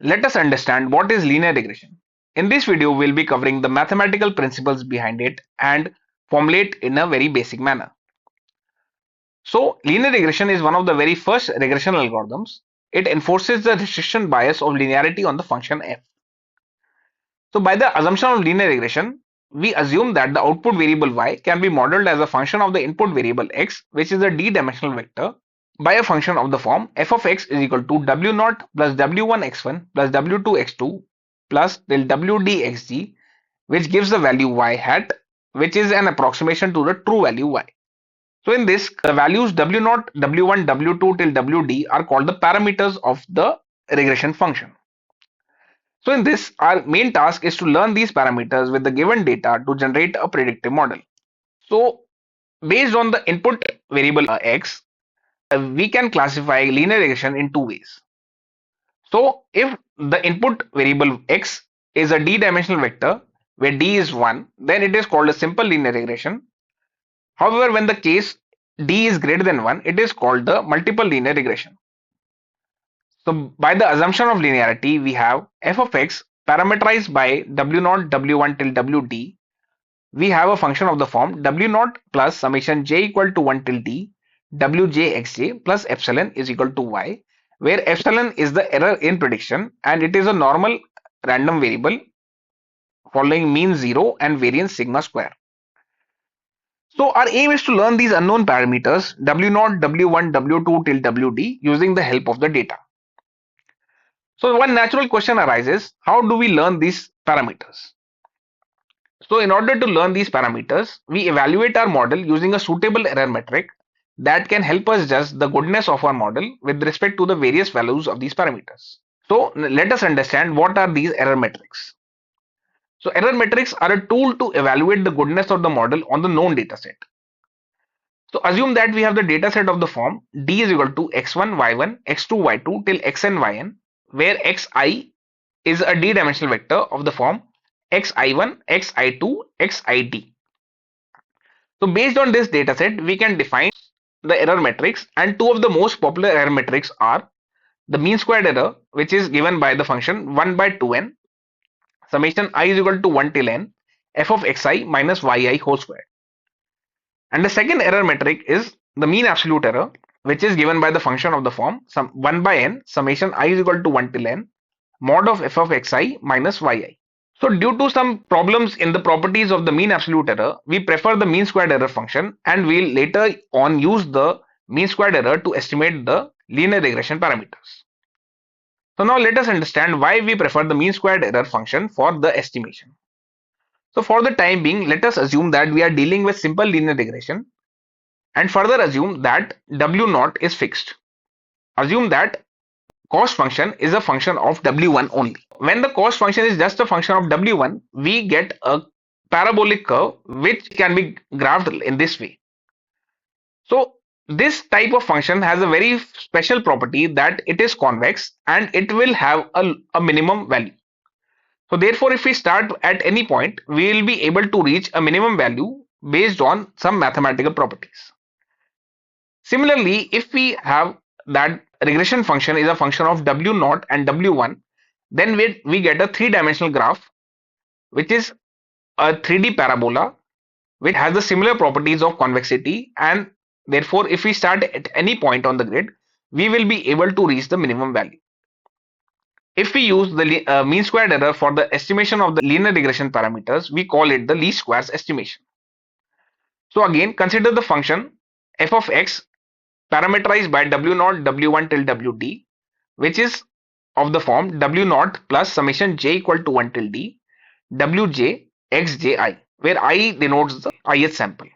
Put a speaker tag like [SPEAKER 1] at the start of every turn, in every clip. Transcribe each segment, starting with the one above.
[SPEAKER 1] Let us understand what is linear regression. In this video, we'll be covering the mathematical principles behind it and formulate in a very basic manner. So, linear regression is one of the very first regression algorithms. It enforces the restriction bias of linearity on the function f. So, by the assumption of linear regression, we assume that the output variable y can be modeled as a function of the input variable x, which is a d-dimensional vector, by a function of the form f of x is equal to w naught plus w1 x1 plus w2 x2 plus till wd xg, which gives the value y hat, which is an approximation to the true value y. So in this, the values w0, w1, w2 till wd are called the parameters of the regression function. So in this, our main task is to learn these parameters with the given data to generate a predictive model. So based on the input variable x, we can classify linear regression in two ways. So if the input variable x is a d-dimensional vector where d is 1, then it is called a simple linear regression. However, when the case d is greater than 1, it is called the multiple linear regression. So by the assumption of linearity, we have f of x parameterized by w0, w1 till wd. We have a function of the form w0 plus summation j equal to 1 till d wj xj plus epsilon is equal to y, where epsilon is the error in prediction and it is a normal random variable following mean 0 and variance sigma square. So our aim is to learn these unknown parameters w0, w1, w2 till wd using the help of the data. So one natural question arises, how do we learn these parameters? So in order to learn these parameters, we evaluate our model using a suitable error metric that can help us judge the goodness of our model with respect to the various values of these parameters. So let us understand what are these error metrics. So error metrics are a tool to evaluate the goodness of the model on the known dataset. So assume that we have the dataset of the form d is equal to x1, y1, x2, y2 till xn, yn, where xi is a d-dimensional vector of the form xi1, xi2, xid. So based on this dataset, we can define the error metrics, and two of the most popular error metrics are the mean squared error, which is given by the function 1 by 2n summation I is equal to 1 till n f of xi minus yi whole square. And the second error metric is the mean absolute error, which is given by the function of the form 1 by n summation I is equal to 1 till n mod of f of xi minus yi. So due to some problems in the properties of the mean absolute error, we prefer the mean squared error function, and we'll later on use the mean squared error to estimate the linear regression parameters. So now let us understand why we prefer the mean squared error function for the estimation. So for the time being, let us assume that we are dealing with simple linear regression and further assume that w0 is fixed. Assume that cost function is a function of w1 only. When the cost function is just a function of w1, we get a parabolic curve which can be graphed in this way. So this type of function has a very special property that it is convex and it will have a minimum value. So therefore, if we start at any point, we will be able to reach a minimum value based on some mathematical properties. Similarly, if we have that regression function is a function of w0 and w1, then we get a three-dimensional graph, which is a 3D parabola, which has the similar properties of convexity, and therefore if we start at any point on the grid, we will be able to reach the minimum value. If we use the mean squared error for the estimation of the linear regression parameters, we call it the least squares estimation. So again, consider the function f of x parameterized by w0, w1 till wd, which is of the form w0 plus summation j equal to 1 till d wj xji, where I denotes the ith sample.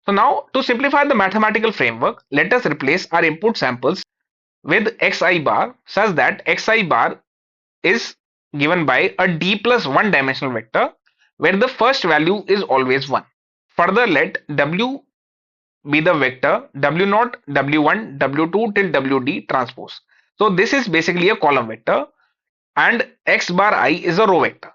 [SPEAKER 1] So now to simplify the mathematical framework, let us replace our input samples with xi bar such that xi bar is given by a d plus 1 dimensional vector where the first value is always 1. Further, let w be the vector w0, w1, w2 till wd transpose. So this is basically a column vector and x bar I is a row vector.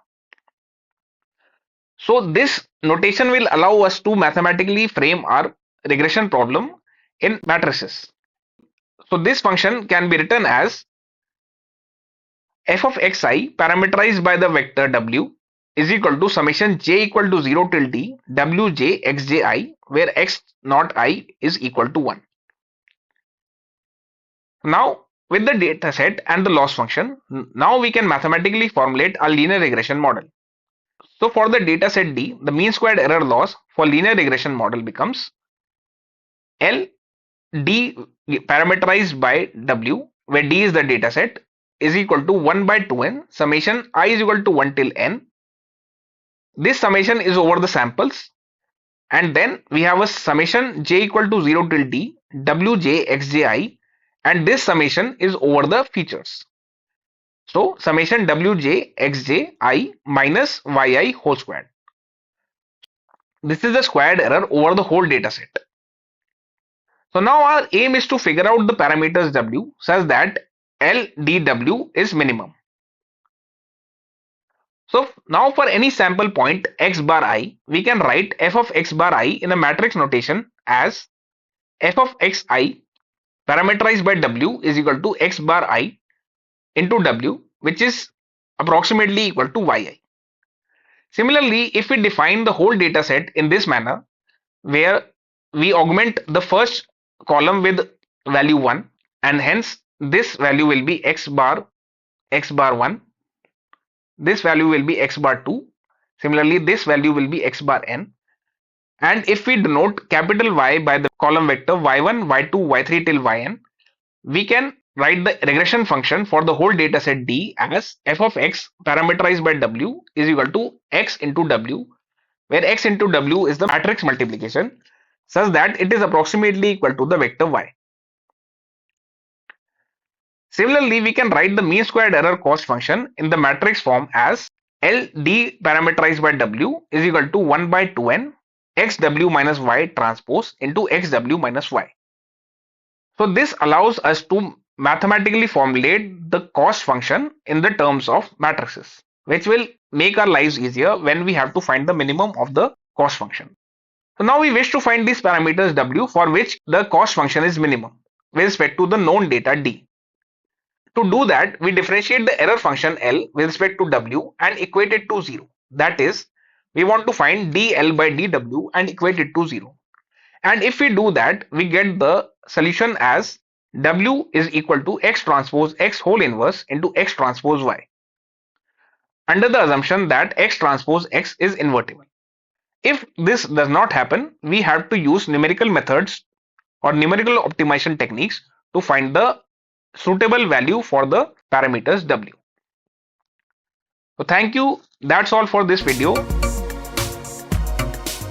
[SPEAKER 1] So this notation will allow us to mathematically frame our regression problem in matrices. So this function can be written as f of xi parameterized by the vector w is equal to summation j equal to 0 till d wj xji, where x naught I is equal to 1. Now with the data set and the loss function, now we can mathematically formulate a linear regression model. So for the data set D, the mean squared error loss for linear regression model becomes L D parameterized by W, where D is the data set, is equal to 1 by 2n summation I is equal to 1 till n. This summation is over the samples, and then we have a summation j equal to 0 till d wj xji, and this summation is over the features. So summation wj xji minus yi whole squared. This is the squared error over the whole data set. So now our aim is to figure out the parameters w such that LDW is minimum. So now for any sample point x bar I, we can write f of x bar I in a matrix notation as f of xi parameterized by w is equal to x bar I into w, which is approximately equal to yi. Similarly, if we define the whole data set in this manner, where we augment the first column with value 1, and hence this value will be x bar 1, this value will be x bar 2, similarly this value will be x bar n, and if we denote capital Y by the column vector y1 y2 y3 till yn, we can write the regression function for the whole data set D as f of x parameterized by w is equal to x into w, where x into w is the matrix multiplication such that it is approximately equal to the vector y. Similarly, we can write the mean squared error cost function in the matrix form as LD parameterized by W is equal to 1 by 2n xw minus y transpose into xw minus y. So this allows us to mathematically formulate the cost function in the terms of matrices, which will make our lives easier when we have to find the minimum of the cost function. So now we wish to find these parameters w for which the cost function is minimum with respect to the known data d. To do that, we differentiate the error function L with respect to W and equate it to 0. That is, we want to find dl by dw and equate it to 0. And if we do that, we get the solution as W is equal to x transpose x whole inverse into x transpose y, under the assumption that x transpose x is invertible. If this does not happen, we have to use numerical methods or numerical optimization techniques to find the suitable value for the parameters w. So thank you. That's all for this video.